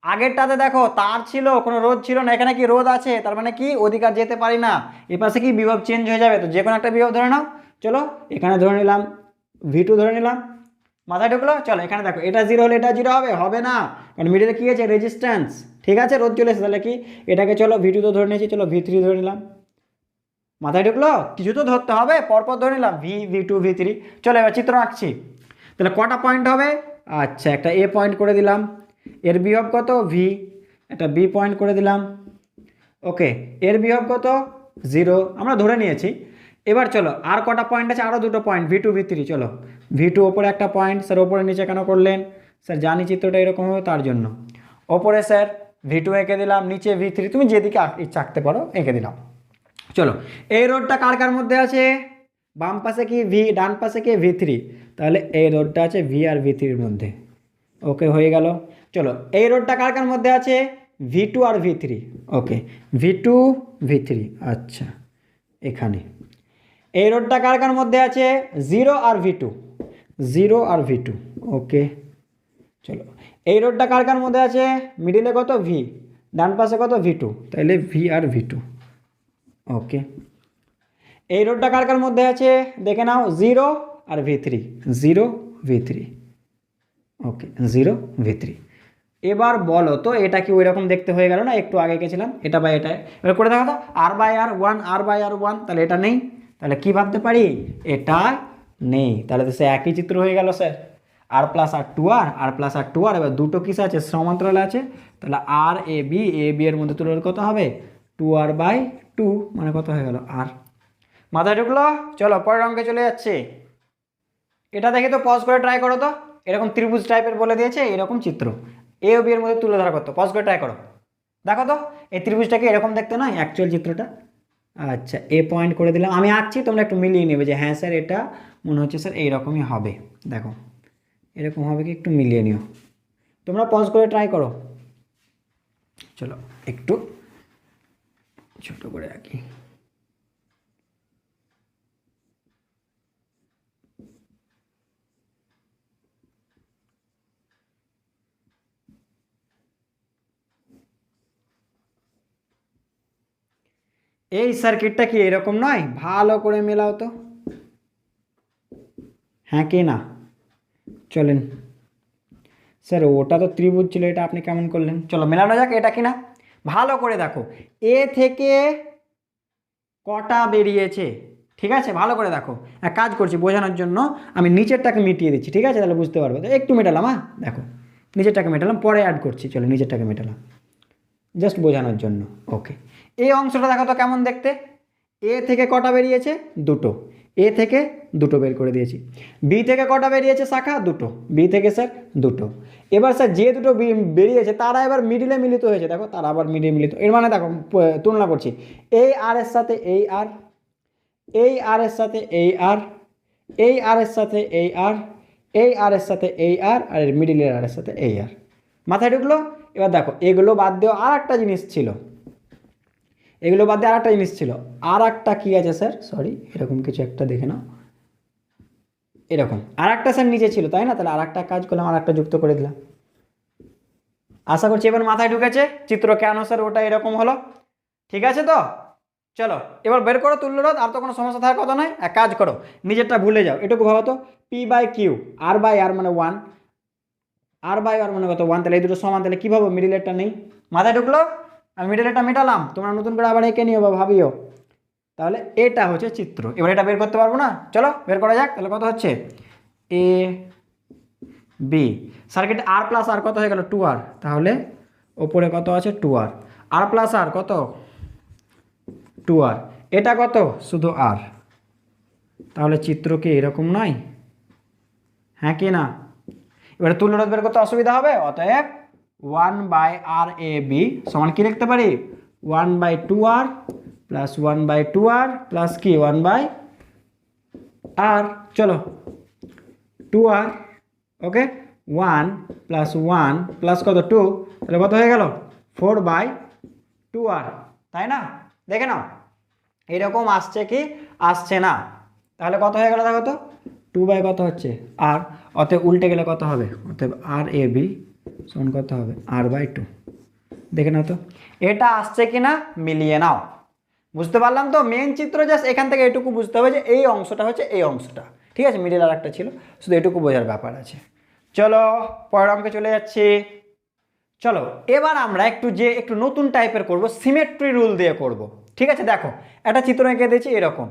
আগেরটাতে দেখো তার ছিল, কোনো রোধ ছিল না, এখানে কি রোধ আছে, তার মানে কি অধিকার যেতে পারি না, এ পাশে কি বিভব চেঞ্জ হয়ে যাবে, তো যে কোনো একটা বিভব ধরে নাও। চলো এখানে ধরে নিলাম ভি টু ধরে নিলাম, মাথায় ঢুকলো। চলো এখানে দেখো, এটা জিরো হলে এটা জিরো হবে না, কারণ মিডিলে কি আছে, রেজিস্ট্যান্স, ঠিক আছে, রোধ চলে এসেছে, তাহলে কি এটাকে চলো ভি টু তো ধরে নিয়েছি, চলো ভি থ্রি ধরে নিলাম, মাথায় ঢুকলো, কিছু তো ধরতে হবে, পরপর ধরে নিলাম ভি টু ভি থ্রি। চলো এবার চিত্র আঁকছি, তাহলে কটা পয়েন্ট হবে, আচ্ছা একটা এ পয়েন্ট করে দিলাম, এর বিভব কত ভি, একটা বি পয়েন্ট করে দিলাম, ওকে এর বিভব কত জিরো, আমরা ধরে নিয়েছি। এবার চলো আর কটা পয়েন্ট আছে, আরও দুটো point V two V three, চলো ভি টু ওপরে একটা পয়েন্ট, স্যার ওপরে নিচে কেন করলেন, স্যার জানি চিত্রটা এরকম হবে তার জন্য, ওপরে স্যার ভি টু এঁকে দিলাম, নিচে ভি থ্রি, তুমি যেদিকে ইচ্ছা আঁকতে পারো এঁকে দিলাম। চলো এই রোডটা কার কার মধ্যে আছে, বাম পাশে কি ভি, ডান পাশে কি ভি থ্রি, তাহলে এই রোডটা আছে ভি আর ভি থ্রির মধ্যে, ওকে হয়ে গেল। চলো এই রোডটা কার কার মধ্যে আছে, ভি টু আর V three, okay V two V three, আচ্ছা এখানে। এই রোডটা কার কার মধ্যে আছে, জিরো আর ভি টু, জিরো আর ভি টু, ওকে চলো এই রোডটা কার কার মধ্যে আছে, মিডিলে কত ভি, ডান পাশে কত ভি টু, তাহলে ভি আর ভি টু, ওকে এই রোডটা কার কার মধ্যে আছে দেখে নাও, জিরো আর V three, zero V three, okay zero V three. এবার বলো তো এটা কি ওই রকম দেখতে হয়ে গেল না, একটু আগে গেছিলাম, এটা বাই এটা, এবার করে দেখা তো r by r one, r by r one, তাহলে এটা নেই, তাহলে কি ভাবতে পারি, এটা নেই, তাহলে তো সে একই চিত্র হয়ে গেল স্যার, আর প্লাস আর টু আর প্লাস আর টু আর, এবার দুটো কিসে আছে, সমান্তরালে আছে, তাহলে আর এ বি এর মধ্যে তুলনার কত হবে, টু আর বাই টু, মানে কত হয়ে গেল আর। মাথায় ঢুকলো? চলো পরের অঙ্কে চলে যাচ্ছে। এটা দেখে তো পজ করে ট্রাই করো তো, এরকম ত্রিভুজ টাইপের বলে দিয়েছে, এরকম চিত্র এ ও বি এর মধ্যে তুলে ধরা করতো, পজ করে ট্রাই করো, দেখো তো এই ত্রিভুজটাকে এরকম দেখতে নয় অ্যাকচুয়াল চিত্রটা। আচ্ছা এ পয়েন্ট করে দিলাম, আমি আঁকছি তোমরা একটু মিলিয়ে নেবে যে হ্যাঁ স্যার এটা মনে হচ্ছে স্যার এইরকমই হবে, দেখো এরকম হবে কি, একটু মিলিয়ে নিও, তোমরা পজ করে ট্রাই করো। চলো একটু ছোট করে আঁকি, এই সার্কিটটা কি এরকম নয়, ভালো করে মেলাও তো, হ্যাঁ কি না? চলেন স্যার, ওটা তো ত্রিভুজ ছিল, এটা আপনি কেমন করলেন? চলো মেলানো যাক এটা কি না। ভালো করে দেখো, এ থেকে কটা বেরিয়েছে, ঠিক আছে? ভালো করে দেখো, এক কাজ করছি বোঝানোর জন্য, আমি নিচেরটাকে মিটিয়ে দিচ্ছি, ঠিক আছে? তাহলে বুঝতে পারবে। তো একটু মেটালাম, হ্যাঁ দেখো, নিচেরটাকে মেটালাম, পরে অ্যাড করছি। চলো নিচেরটাকে মেটালাম জাস্ট বোঝানোর জন্য। ওকে, এই অংশটা দেখো তো কেমন দেখতে। এ থেকে কটা বেরিয়েছে? দুটো। এ থেকে দুটো বের করে দিয়েছি। বি থেকে কটা বেরিয়েছে শাখা? দুটো। বি থেকে স্যার দুটো। এবার স্যার যে দুটো বেরিয়েছে তারা এবার মিডিলে মিলিত হয়েছে, দেখো তারা আবার মিডিলে মিলিত। এর মানে দেখো তুলনা করছি, এই আর এর সাথে এই আর, এই আর এর সাথে এই আর, এই আর এর সাথে এই আর, এই আর এর সাথে এই আর, আর এর মিডিলের আর এর সাথে এই আর। মাথায় ঢুকলো? এবার দেখো এগুলো বাদ দিয়েও আর একটা জিনিস ছিল, এগুলো বাদ দিয়ে আর একটা জিনিস ছিল। আর একটা কী আছে স্যার? সরি, এরকম কিছু একটা দেখে নাও, এরকম আর একটা স্যার নিচে ছিল, তাই না? তাহলে আর একটা কাজ করলাম, আর একটা যুক্ত করে দিলাম। আশা করছি এবার মাথায় ঢুকেছে চিত্র কেন স্যার ওটা এরকম হলো। ঠিক আছে তো? চলো এবার বের করো তুল্যরোধ, আর তো কোনো সমস্যা থাকার কথা নয়। এক কাজ করো, নিজেরটা ভুলে যাও, এটুকু ভাবো তো, p by q, r by r মানে 1, আর বাই আর মানে কত? 1। তাহলে এই দুটো সমান, তাহলে কী ভাবো? মিডিলেরটা নেই। মাথায় ঢুকলো? আমি মিডিলেরটা মেটালাম, তোমরা নতুন করে আবার এঁকে নিও বা ভাবিও। তাহলে এটা হচ্ছে চিত্র। এবার এটা বের করতে পারবো না? চলো বের করা যাক। তাহলে কত হচ্ছে? A B circuit R plus আর কত হয়ে গেল? 2r। তাহলে ওপরে কত আছে? 2r। আর প্লাস আর কত? 2r। এটা কত? শুধু আর। তাহলে চিত্র কি এরকম নয়? হ্যাঁ কি না? এবারে তুল্যরোধ বের করতে অসুবিধা হবে, অতএব 1/r(ab) সমান কি লিখতে পারি? 1/2r প্লাস 1/2r প্লাস কি 1/r। চলো 2r, ওকে, 1 প্লাস 1 প্লাস কত? 2। তাহলে কত হয়ে গেল? 4/2r, তাই না? দেখে নাও এরকম আসছে কি আসছে না? তাহলে কত হয়ে গেল দেখো তো, 2 কত হচ্ছে? আর। অতএব উল্টে গেলে কত হবে? অতএব r(ab) সমান কত হবে? r/2। দেখে নাও তো এটা আসছে কি না, মিলিয়ে নাও। বুঝতে পারলাম তো? মেন চিত্র জাস্ট এখান থেকে এটুকু বুঝতে হবে যে এই অংশটা হচ্ছে এই অংশটা, ঠিক আছে? মিডিল আর একটা ছিল, শুধু এটুকু বোঝার ব্যাপার আছে। চলো পরের অঙ্কে চলে যাচ্ছি। চলো এবার আমরা একটু নতুন টাইপের করব, সিমেট্রি রুল দিয়ে করব। ঠিক আছে, দেখো একটা চিত্র এঁকে দিয়েছি এরকম,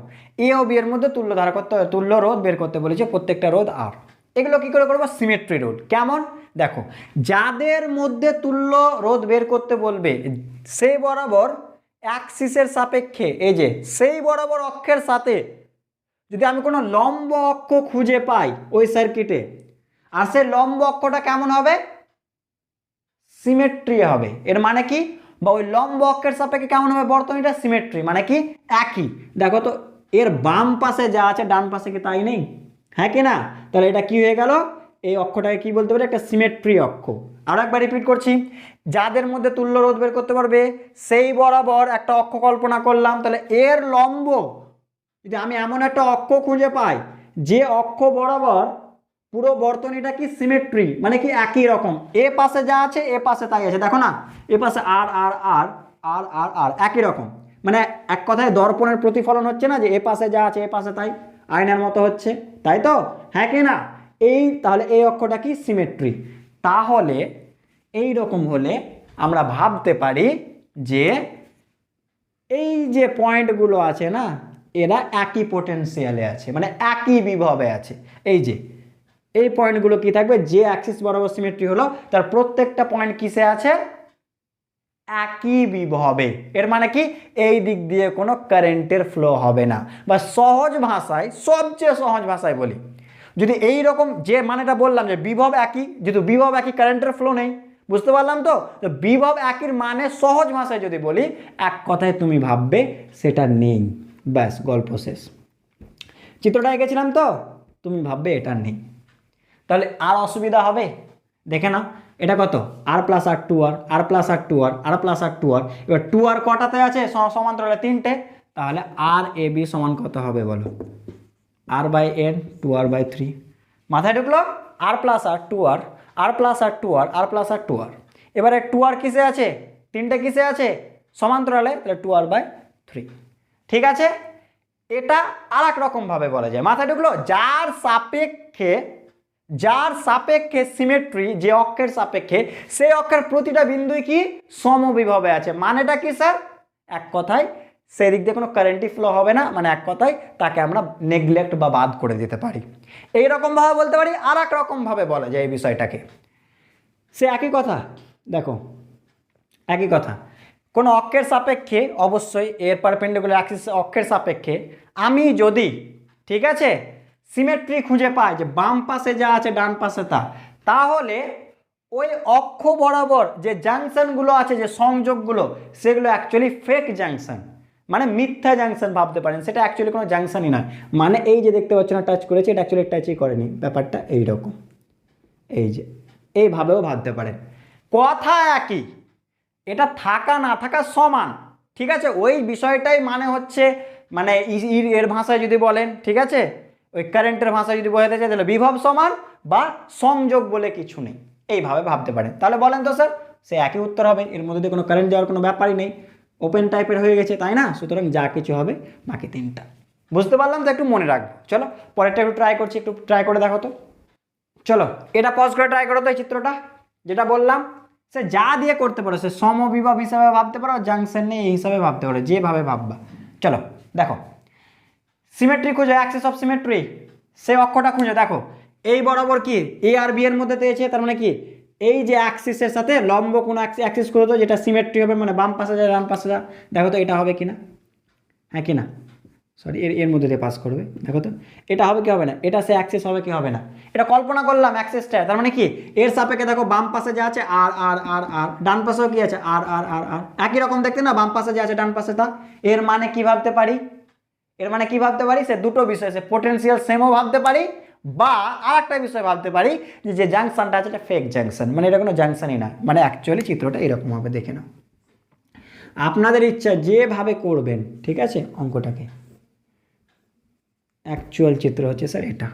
এ ও বি এর মধ্যে তুল্য ধারা করতে, তুল্য রোধ বের করতে বলেছে, প্রত্যেকটা রোধ আর। এগুলো কি করে করবো? Symmetry rule. কেমন? দেখো, যাদের মধ্যে তুল্য রোধ বের করতে বলবে সেই বরাবর অ্যাক্সিসের সাপেক্ষে, এই যে সেই বরাবর অক্ষের সাথে যদি আমি কোনো লম্ব অক্ষ খুঁজে পাই ওই সার্কিটে, আর সেই লম্ব অক্ষটা কেমন হবে? সিমেট্রি হবে। এর মানে কি? বা ওই লম্ব অক্ষের সাপেক্ষে কেমন হবে বর্তনীটা? সিমেট্রি মানে কি? একই। দেখো তো এর বাম পাশে যা আছে ডান পাশে কি তাই নেই? হ্যাঁ কি না? তাহলে এটা কি হয়ে গেল? এই অক্ষটাকে কি বলতে পারি? একটা সিমেট্রি অক্ষ। আরো একবার রিপিট করছি, যাদের মধ্যে তুল্য রোধ বের করতে পারবে সেই বরাবর একটা অক্ষ কল্পনা করলাম, তাহলে এর লম্ব যদি আমি এমন একটা অক্ষ খুঁজে পাই যে অক্ষ বরাবর পুরো বর্তনীটা কি সিমেট্রি মানে কি একই রকম, এ পাশে যা আছে এ পাশে তাই আছে। দেখো না, এ পাশে আর আর আর আর আর আর একই রকম, মানে এক কথায় দর্পণের প্রতিফলন হচ্ছে না, যে এ পাশে যা আছে এ পাশে তাই, আয়নার মতো হচ্ছে, তাই তো? হ্যাঁ কি না? তাহলে এই অক্ষটা কি? সিমেট্রি। তাহলে এই রকম হলে আমরা ভাবতে পারি যে এই যে পয়েন্টগুলো আছে না, এরা একই পোটেনশিয়ালে আছে, মানে একই বিভবে আছে। এই যে এই পয়েন্টগুলো কি থাকবে? যে অ্যাক্সিস বরাবর সিমেট্রি হলো তার প্রত্যেকটা পয়েন্ট কিসে আছে? একই বিভবে। এর মানে কি? এই দিক দিয়ে কোনো কারেন্টের ফ্লো হবে না, বা সহজ ভাষায়, সবচেয়ে সহজ ভাষায় বলি, যদি এই রকম যে মানেটা বললাম যে বিভব একই, যেহেতু বিভব একই কারেন্টের ফ্লো নেই, বুঝতে পারলাম তো? তো বিভব একইর মানে সহজ ভাষায় যদি বলি, এক কথায় তুমি ভাববে সেটা নেই, ব্যাস গল্প শেষ। চিত্রটা এঁকেছিলাম তো, তুমি ভাববে এটা নেই। তাহলে আর অসুবিধা হবে? দেখে না, এটা কত? আর প্লাস আর 2r, আর প্লাস আর 2r, আর প্লাস আর 2r। এবার 2r কটাতে আছে? সমান্তরালে 3টে। তাহলে আর এ বি সমান কত হবে বলো? r/n 2r/3। মাথায় ঢুকলো? আর প্লাস আর 2r, আর প্লাস আর 2r, আর প্লাস আর 2r। এবারে 2r কিসে আছে? 3টে কিসে আছে? সমান্তরালে, তাহলে 2r/3। ঠিক আছে, এটা আর এক রকমভাবে বলা যায়, মাথায় ঢুকলো? যার সাপেক্ষে সিমেট্রি, যে অক্ষের সাপেক্ষে, সেই অক্ষের প্রতিটা বিন্দুই কি সমবিভবে আছে। মানেটা কি স্যার? এক কথায় সেই দিক দিয়ে কোনো কারেন্টই ফ্লো হবে না, মানে এক কথায় তাকে আমরা নেগলেক্ট বা বাদ করে দিতে পারি। এইরকমভাবে বলতে পারি, আর এক রকমভাবে বলা যায় এই বিষয়টাকে। সে একই কথা, দেখো একই কথা। কোনো অক্ষের সাপেক্ষে, অবশ্যই এর পারপেন্ডিকুলার অ্যাক্সিস অক্ষের সাপেক্ষে আমি যদি, ঠিক আছে, সিমেট্রি খুঁজে পাই যে বাম পাশে যা আছে ডান পাশে তা, তাহলে ওই অক্ষ বরাবর যে জাংশনগুলো আছে, যে সংযোগগুলো, সেগুলো অ্যাকচুয়ালি ফেক জাংশন, মানে মিথ্যা জাংশন ভাবতে পারেন। সেটা অ্যাকচুয়ালি কোনো জাংশনই নয়। মানে এই যে দেখতে পাচ্ছেন না, টাচ করেছে, এটা অ্যাকচুয়ালি টাচই করেনি, ব্যাপারটা এইরকম। এই যে এইভাবেও ভাবতে পারেন, কথা একই, এটা থাকা না থাকা সমান, ঠিক আছে। ওই বিষয়টাই মানে হচ্ছে, মানে এর ভাষায় যদি বলেন, ঠিক আছে, ওই কারেন্টের ভাষায় যদি বোঝাতে চাই, তাহলে বিভব সমান বা সংযোগ বলে কিছু নেই, এইভাবে ভাবতে পারেন। তাহলে বলেন তো স্যার, সে একই উত্তর হবে, এর মধ্যে দিয়ে কোনো কারেন্ট যাওয়ার কোনো ব্যাপারই নেই, ওপেন টাইপের হয়ে গেছে, তাই না? সুতরাং যা কিছু হবে বাকি তিনটা। বুঝতে পারলাম তো? একটু মনে রাখবো। চলো পরেরটা একটু ট্রাই করছি, একটু ট্রাই করে দেখো তো। চলো এটা পজ করে ট্রাই করো তো, এই চিত্রটা যেটা বললাম, সে যা দিয়ে করতে পারো, সে সমবিভব হিসাবে ভাবতে পারো, জাংশন নেই এই হিসাবে ভাবতে পারো, যেভাবে ভাববা। চলো দেখো, সিমেট্রি খুঁজো, অ্যাক্সিস অফ সিমেট্রি, সে অক্ষটা খুঁজো। দেখো এই বরাবর কি এ আর বি এর মধ্যে পেয়েছে, তার মানে কি এই যে অ্যাক্সিসের সাথে লম্ব কোনো অ্যাক্সিস করে তো, যেটা সিমেট্রি হবে, মানে বাম পাশে যা ডান পাশে যা। দেখো তো এটা হবে কিনা, হ্যাঁ কি না, সরি এর মধ্যে দিয়ে পাস করবে। দেখো তো এটা হবে কি হবে না, এটা সে অ্যাক্সিস হবে কি হবে না, এটা কল্পনা করলাম অ্যাক্সিসটা। তার মানে কি এর সাপেক্ষে দেখো বাম পাশে যা আছে আর আর আর আর, ডান পাশেও কি আছে আর আর আর আর, একই রকম দেখতে না, বাম পাশে যা আছে ডান পাশে তা। এর মানে কি ভাবতে পারি, এর মানে কি ভাবতে পারি, সে দুটো বিষয়, সে পোটেনশিয়াল সেমও ভাবতে পারি, বা আর একটা বিষয় ভাবতে পারি যে জাংশনটা আছে এটা ফেক জাংশন, মানে এটা কোনো জাংশনই না, মানে অ্যাকচুয়ালি চিত্রটা এরকম হবে। দেখে নাও, আপনাদের ইচ্ছা যেভাবে করবেন, ঠিক আছে। অঙ্কটাকে অ্যাকচুয়াল চিত্র হচ্ছে স্যার এটা,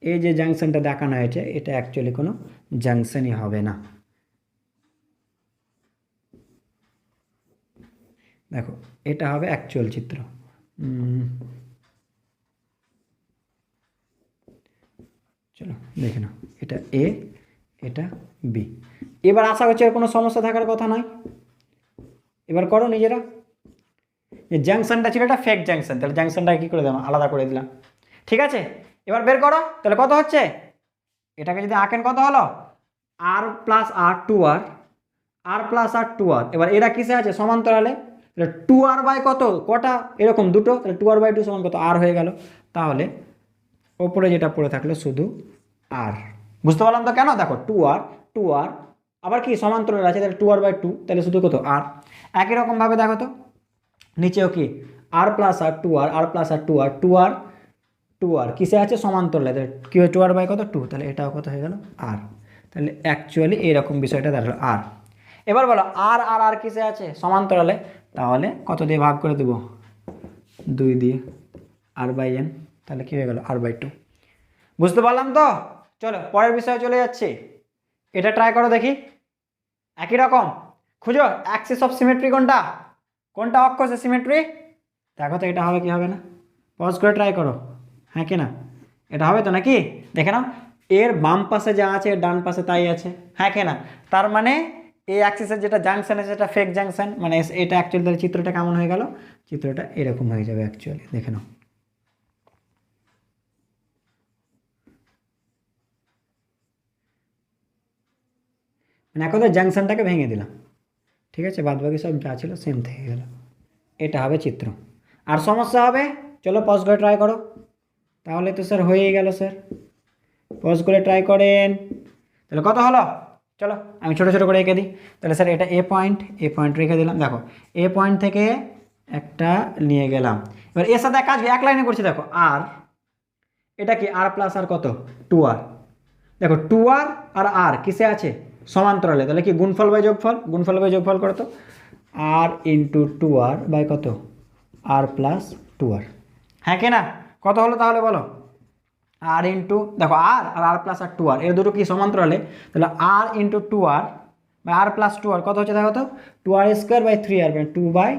এই যে জাংশনটা দেখানো হয়েছে এটা অ্যাকচুয়ালি কোনো জাংশনই হবে না। দেখো এটা হবে অ্যাকচুয়াল চিত্র। চলো দেখে নাও, এটা এ, এটা বি। এবার আশা করছি আর কোনো সমস্যা থাকার কথা নয়। এবার করো নিজেরা, যে জাংশনটা ছিল এটা ফেক জাংশন, তাহলে জাংশনটাকে কী করে দিলাম, আলাদা করে দিলাম, ঠিক আছে। এবার বের করো, তাহলে কত হচ্ছে, এটাকে যদি আঁকেন কত হলো, আর প্লাস আর টু আর, আর প্লাস আর টু আর। এবার এরা কিসে আছে, সমান্তরালে, তাহলে টু আর বাই কত, কটা এরকম দুটো, তাহলে টু আর বাই টু সমান কত, আর হয়ে গেল। তাহলে ওপরে যেটা পড়ে থাকলো শুধু আর। বুঝতে পারলাম তো কেন? দেখো টু আর আবার কি সমান্তরাল আছে, তাহলে টু আর বাই টু, তাহলে শুধু কত আর। একই রকমভাবে দেখো তো নিচেও কি আর প্লাস আর টু আর, আর প্লাস আর টু আর, টু আর কিসে আছে, সমান্তরালে, তাহলে কী হয় টু আর বাই কত টু, তাহলে এটাও কত হয়ে গেল আর। তাহলে অ্যাকচুয়ালি এইরকম বিষয়টা দাঁড়ালো আর। এবার বলো আর আর আর কিসে আছে, সমান্তরালে, তাহলে কত দিয়ে ভাগ করে দেবো, 2 দিয়ে, আর বাই এন, তাহলে কী হয়ে গেল আর বাই টু। বুঝতে পারলাম তো? চলো পরের বিষয়ে চলে যাচ্ছি, এটা ট্রাই করো দেখি। একই রকম খুঁজো অ্যাক্সিস অফ সিমেট্রি কোনটা, কোনটা অক্ষ সে সিমেট্রি। দেখো তো এটা হবে কি হবে না, পজ করে ট্রাই করো, হ্যাঁ কি না, এটা হবে তো নাকি। দেখে নাও এর বাম পাশে যা আছে এর ডান পাশে তাই আছে, হ্যাঁ কি না। তার মানে এই অ্যাক্সিসের যেটা জাংশন আছে সেটা ফেক জাংশন, মানে এটা অ্যাকচুয়ালি তাহলে চিত্রটা কেমন হয়ে গেল, চিত্রটা এরকম হয়ে যাবে অ্যাকচুয়ালি। দেখে নাও, মানে এখন তো জাংশনটাকে ভেঙে দিলাম, ঠিক আছে, বাদ বাকি সব যা ছিল সেম থেকে গেল। এটা হবে চিত্র। আর সমস্যা হবে, চলো পজ করে ট্রাই করো। তাহলে তো স্যার হয়েই গেল স্যার, পজ করে ট্রাই করেন। তাহলে কত হলো, চলো আমি ছোটো ছোটো করে এঁকে দিই। তাহলে স্যার এটা এ পয়েন্ট রেখে দিলাম। দেখো এ পয়েন্ট থেকে একটা নিয়ে গেলাম, এবার এর সাথে কাজ এক লাইনে করছি। দেখো আর এটা কি আর প্লাস আর কত টু আর, দেখো টু আর আর কিসে আছে, সমান্তরালে, তাহলে কি গুণফল বাই যোগফল করতো, আর ইন্টু টু আর বাই কত আর প্লাস টু আর, হ্যাঁ কি না। কত হলো তাহলে বলো, আর ইন্টু দেখো আর আর প্লাস আর টু আর, এর দুটো কি সমান্তরালে, তাহলে r into two r by r plus two r কত হচ্ছে দেখো তো, two r square by three r, মানে 2/3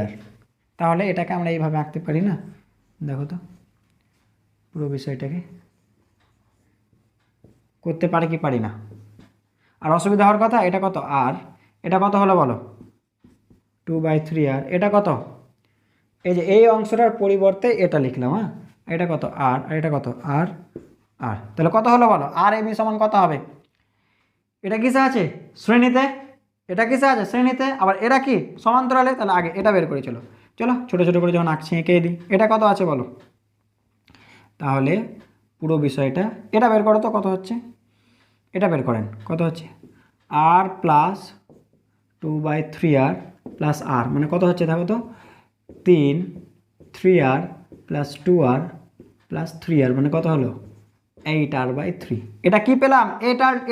আর, তাহলে এটাকে আমরা এইভাবে আঁকতে পারি না? দেখো তো পুরো বিষয়টাকে করতে পারি কি পারি না? আর অসুবিধা হওয়ার কথা, এটা কত আর, এটা কত হলো বলো? 2/3r। এটা কত? এই যে এই অংশটার পরিবর্তে এটা লিখলাম, হ্যাঁ, এটা কত আর, আর এটা কত আর আর, তাহলে কত হলো বলো? আর এ বি সমান কত হবে? এটা কিসে আছে? শ্রেণীতে। এটা কিসে আছে? শ্রেণীতে। আবার এরা কি সমান্তরালে, তাহলে আগে এটা বের করে চলো। চলো ছোটো ছোটো করে যখন আঁকছি এঁকে দিই। এটা কত আছে বলো? তাহলে পুরো বিষয়টা এটা বের করো তো কত হচ্ছে, এটা বের করেন কত হচ্ছে? আর প্লাস 2/3r প্লাস আর মানে কত হচ্ছে দেখো তো? 3r plus 2r plus 3r মানে কত হলো? 8r/3। এটা কি পেলাম?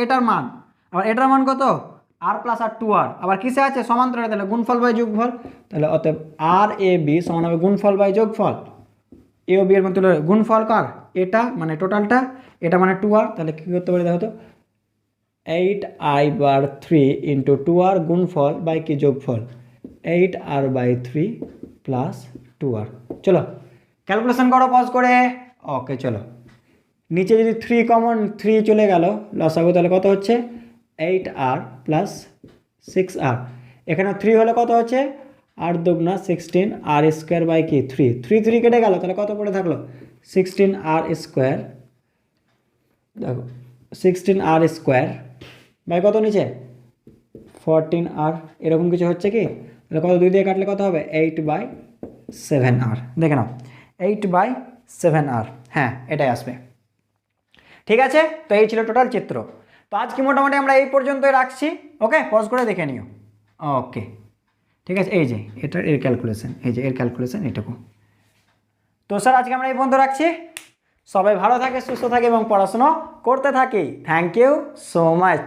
এটার মান। আবার এটার মান কত? আর প্লাস আর 2r। আবার কিসে আছে? সমান্তরালে, তাহলে গুণফল বাই যোগফল। তাহলে অতএব আর এ বি সমান হবে গুণফল বাই যোগফল। এ ও বি এর মধ্যে গুণফল কার? এটা মানে টোটালটা, এটা মানে 2r। তাহলে কী করতে পারি দেখো তো? 8i/3 ইন্টু 2r গুণফল বাই কি যোগফল? 8r/3 plus 2r। চলো ক্যালকুলেশন করো পজ করে। ওকে চলো, নিচে যদি 3 কমন, 3 চলে গেল লসাগু, তাহলে কত হচ্ছে? 8r plus 6r। এখানে 3 হলে কত হচ্ছে? 8 দুগুণা 16 আর স্কোয়ার বাই কি 3, 3 কেটে গেল, তাহলে কত পড়ে থাকলো? 16r square. দেখো 16r স্কোয়ার বাই কত নিচে? 14r। এরকম কিছু হচ্ছে কি? তাহলে কত? 2 দিয়ে কাটলে কত হবে? 8/7r। দেখে নাও 8/7r। হ্যাঁ এটাই আসবে। ঠিক আছে, তো এই ছিল টোটাল চিত্র। তো আজকে মোটামুটি আমরা এই পর্যন্তই রাখছি। ওকে, পজ করে দেখে নিও। ওকে ঠিক আছে, এই যে এটার এর ক্যালকুলেশন, এই যে এর ক্যালকুলেশন এটুকু। তো স্যার আজকে আমরা এই পর্যন্ত রাখছি। সবাই ভালো থাকে, সুস্থ থাকে এবং পড়াশুনো করতে থাকি। Thank you so much.